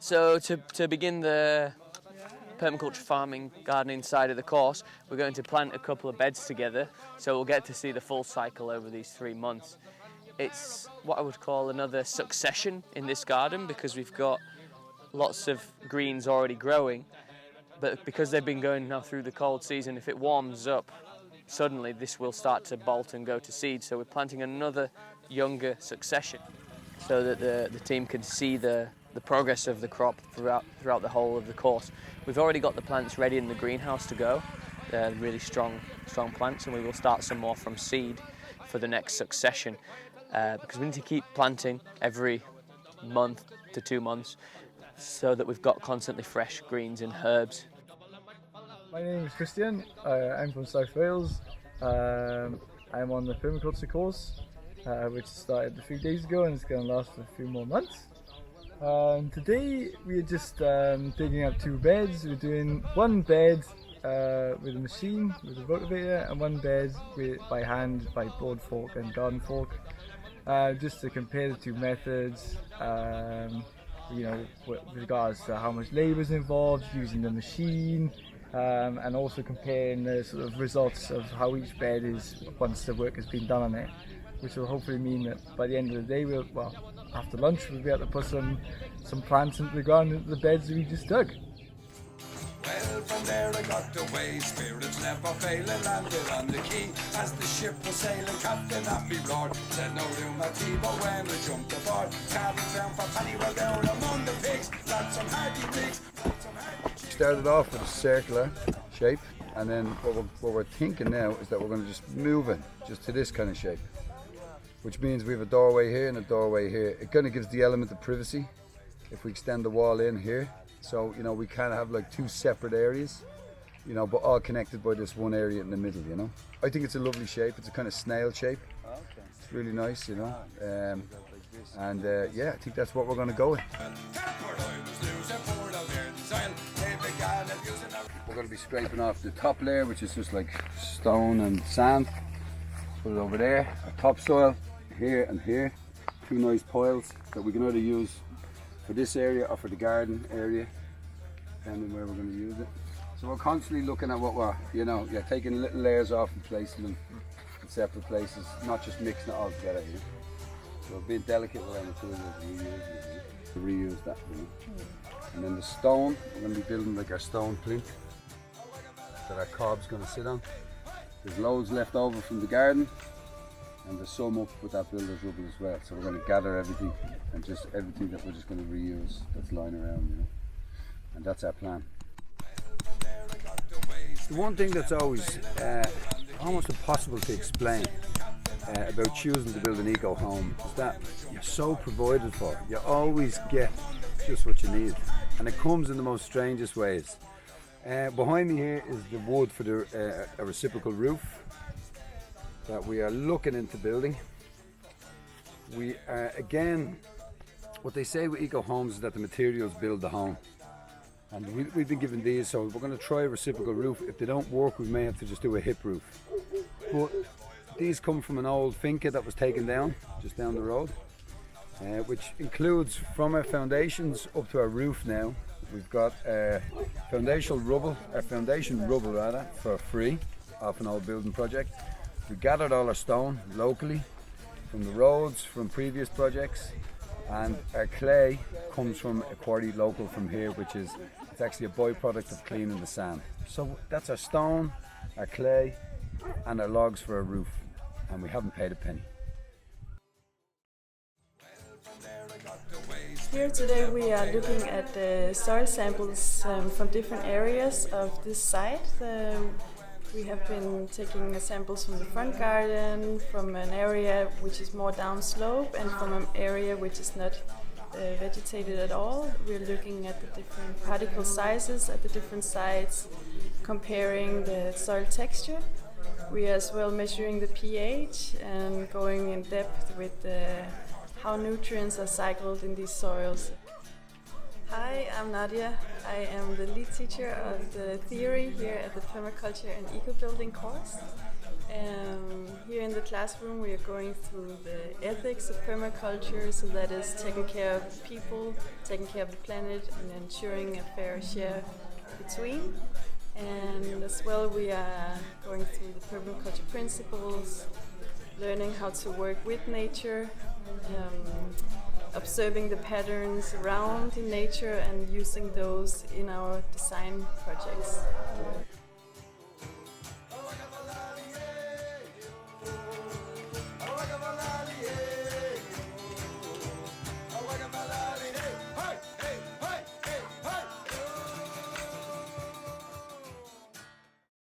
So to begin the permaculture farming gardening side of the course, we're going to plant a couple of beds together, so we'll get to see the full cycle over these 3 months. It's what I would call another succession in this garden, because we've got lots of greens already growing, but because they've been going now through the cold season, if it warms up, suddenly this will start to bolt and go to seed. So we're planting another younger succession so that the team can see the progress of the crop throughout the whole of the course. We've already got the plants ready in the greenhouse to go. They're really strong plants, and we will start some more from seed for the next succession, because we need to keep planting every month to 2 months so that we've got constantly fresh greens and herbs. My name is Christian. I'm from South Wales. I'm on the permaculture course, which started a few days ago, and it's going to last for a few more months. Today we're just digging up 2 beds. We're doing 1 bed with a machine, with a rotavator, and 1 bed by hand, by board fork and garden fork, just to compare the 2 methods, with regards to how much labour is involved using the machine, and also comparing the sort of results of how each bed is once the work has been done on it, which will hopefully mean that by the end of the day, after lunch, we'll be able to put some plants into the ground, into the beds that we just dug. Well, from there I got away, spirits never failing, landed on the quay. As the ship was sailing, Captain Happy roared, said no room at tea, but when we jumped aboard, carried down for Paddy, well down among the pigs, got some hardy rigs. Started off with a circular shape, and then what we're thinking now is that we're going to just move it just to this kind of shape, which means we have a doorway here and a doorway here. It kind of gives the element of privacy if we extend the wall in here. So, we kind of have like 2 separate areas, but all connected by this one area in the middle, I think it's a lovely shape. It's a kind of snail shape. It's really nice, I think that's what we're going to go with. We're going to be scraping off the top layer, which is just like stone and sand. Put it over there. Our topsoil here and here. 2 nice piles that we can either use for this area or for the garden area, depending where we're going to use it. So we're constantly looking at what we're, taking little layers off and placing them in separate places, not just mixing it all together. So we're being delicate with our materials to reuse that. And then the stone, we're going to be building like our stone plinth that our cob's going to sit on. There's loads left over from the garden, and there's some up with that builder's rubble as well. So we're going to gather everything, and just everything that we're just going to reuse that's lying around, and that's our plan. The one thing that's always almost impossible to explain about choosing to build an eco home is that you're so provided for. You always get just what you need, and it comes in the most strangest ways. Behind me here is the wood for a reciprocal roof that we are looking into building. We are, again, what they say with eco homes is that the materials build the home, and we've been given these, so we're going to try a reciprocal roof. If they don't work, we may have to just do a hip roof, but these come from an old finca that was taken down just down the road, which includes from our foundations up to our roof. Now we've got foundation rubble for free off an old building project. We gathered all our stone locally from the roads from previous projects, and our clay comes from a quarry local from here, it's actually a byproduct of cleaning the sand. So that's our stone, our clay, and our logs for our roof, and we haven't paid a penny. Here today we are looking at the soil samples from different areas of this site. We have been taking samples from the front garden, from an area which is more downslope, and from an area which is not vegetated at all. We're looking at the different particle sizes at the different sites, comparing the soil texture. We are as well measuring the pH and going in depth with how nutrients are cycled in these soils. Hi, I'm Nadia. I am the lead teacher of the theory here at the Permaculture and EcoBuilding course. Here in the classroom we are going through the ethics of permaculture, so that is taking care of people, taking care of the planet and ensuring a fair share between. And as well we are going through the permaculture principles, learning how to work with nature, observing the patterns around in nature and using those in our design projects.